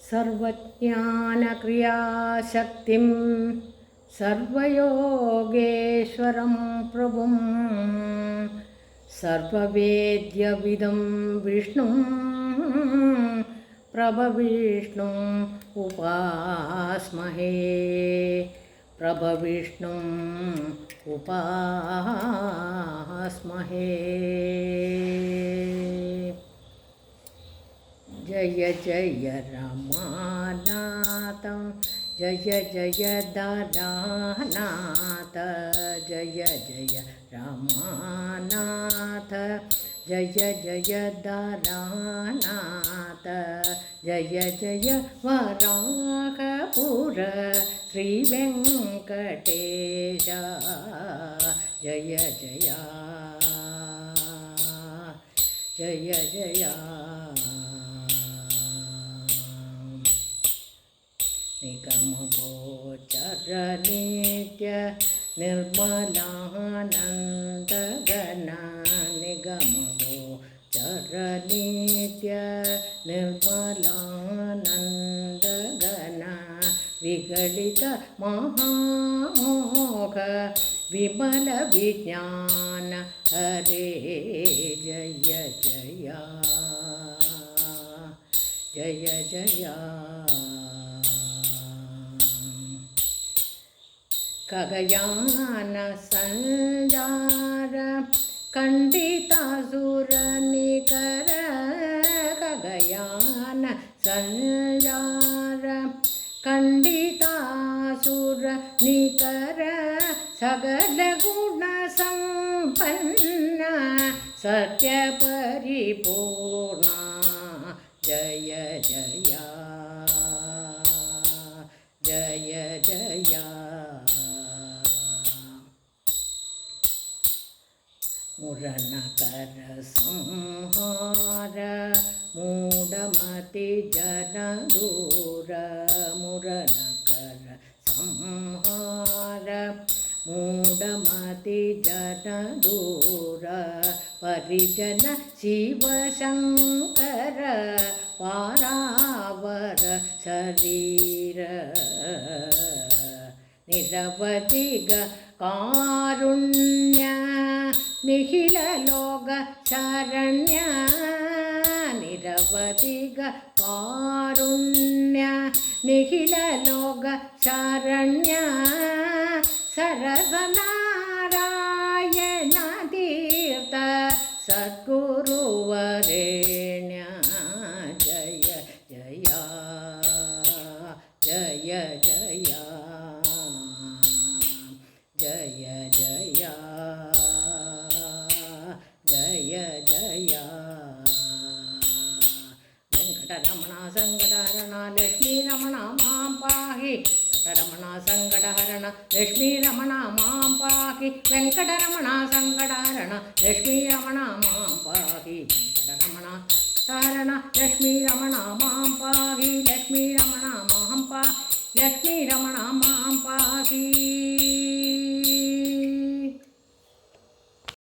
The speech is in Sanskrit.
सर्वज्ञानक्रियाशक्तिं सर्वयोगेश्वरं प्रभुं सर्ववेद्यविदं विष्णुं प्रभविष्णुम् उपास्महे प्रभविष्णुम् उपास्महे। जय जय रमानाथ जय जय दारानाथ जय जय रमानाथ जय जय दारानाथ जय जय वराहपुर श्री वेंकटेश जय जय जय जय निगमगोचर नित्य निर्मलानन्दघन निगमगोचर नित्य निर्मलानन्दघन विगलित महामोह विमल विज्ञान हरे जय जय जय जय। खगयान संजार खंडितासुर निकर खगयान संजार खंडितासुर निकर सकल गुण संपन्न सत्य परिपूर्ण जय जय जय जय। मुरनकर संहार मूढ़मति जन दूर मुरनकर संहार मूढ़मति जन दूर परिजन शिव शंकर पारावर शरीर निरवधिक कारुण्य निखिल लोक शरण्य निरवधिक कारुण्य निखिल लोक शरण्य सरसनारायण तीर्थ सद्गुरुवरेण्य जय जय जय जय जय जय जय जय। वेंकटरमण संकटहरण लक्ष्मी रमण मां पाहि वेंकटरमण संकटहरण लक्ष्मी रमण मां पाहि वेंकटरमण संकटहरण लक्ष्मी रमण मां पाहि वेंकटरमण हरण लक्ष्मी रमण मां पाहि लक्ष्मी रमण मां पाहि लक्ष्मी रमण मां पाहि।